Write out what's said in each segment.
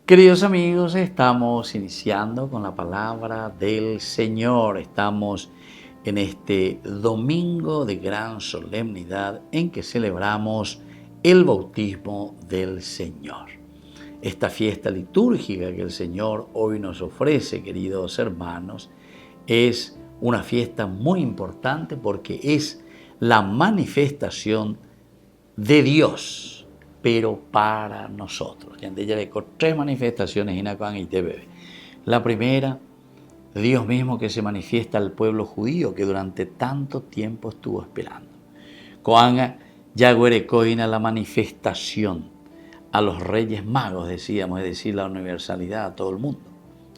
Queridos amigos, estamos iniciando con la palabra del Señor. Estamos en este domingo de gran solemnidad en que celebramos el bautismo del Señor. Esta fiesta litúrgica que el Señor hoy nos ofrece, queridos hermanos, es una fiesta muy importante porque es la manifestación de Dios, pero para nosotros. Ya le con tres manifestaciones en Acuán y Tebebe. La primera, Dios mismo que se manifiesta al pueblo judío que durante tanto tiempo estuvo esperando. Coanga ya coina la manifestación a los reyes magos, decíamos, es decir, la universalidad a todo el mundo,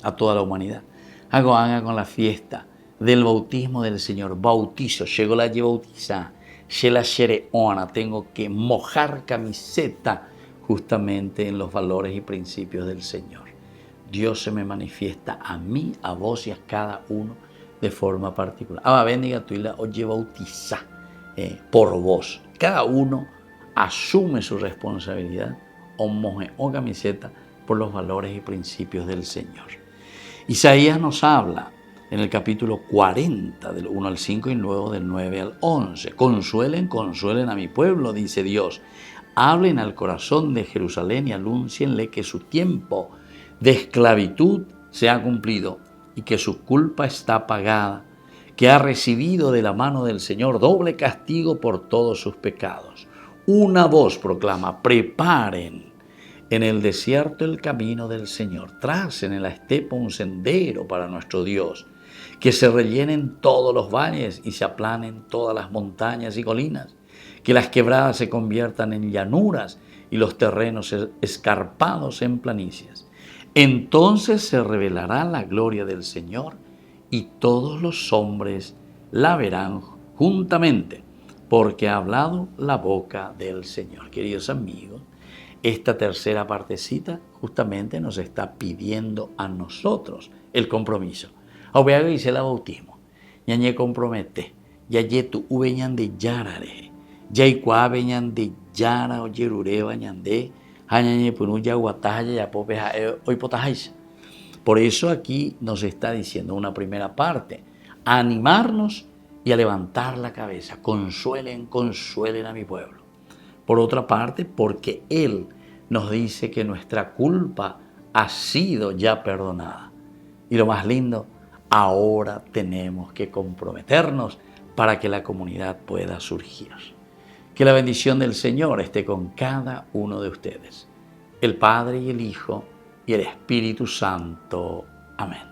a toda la humanidad. Hago con la fiesta del bautismo del Señor, bautizo, llegó la bautizada. Tengo que mojar camiseta justamente en los valores y principios del Señor. Dios se me manifiesta a mí, a vos y a cada uno de forma particular. Bendiga tu la oye bautiza por vos. Cada uno asume su responsabilidad o moje o camiseta por los valores y principios del Señor. Isaías nos habla en el capítulo 40, del 1 al 5 y luego del 9 al 11. Consuelen a mi pueblo, dice Dios. Hablen al corazón de Jerusalén y anúncienle que su tiempo de esclavitud se ha cumplido y que su culpa está pagada, que ha recibido de la mano del Señor doble castigo por todos sus pecados. Una voz proclama: preparen en el desierto el camino del Señor, tracen en la estepa un sendero para nuestro Dios. Que se rellenen todos los valles y se aplanen todas las montañas y colinas, que las quebradas se conviertan en llanuras y los terrenos escarpados en planicies. Entonces se revelará la gloria del Señor y todos los hombres la verán juntamente, porque ha hablado la boca del Señor. Queridos amigos, esta tercera partecita justamente nos está pidiendo a nosotros el compromiso. Ahora hice el bautismo, ya me compromete, ya tu uveñan de yarare, ya icua veñan de yara o yerureva ñande, hañañe punuya guataja ya popeja hoy potajáis. Por eso aquí nos está diciendo una primera parte, a animarnos y a levantar la cabeza, consuelen a mi pueblo. Por otra parte, porque Él nos dice que nuestra culpa ha sido ya perdonada. Y lo más lindo, ahora tenemos que comprometernos para que la comunidad pueda surgir. Que la bendición del Señor esté con cada uno de ustedes, el Padre y el Hijo y el Espíritu Santo. Amén.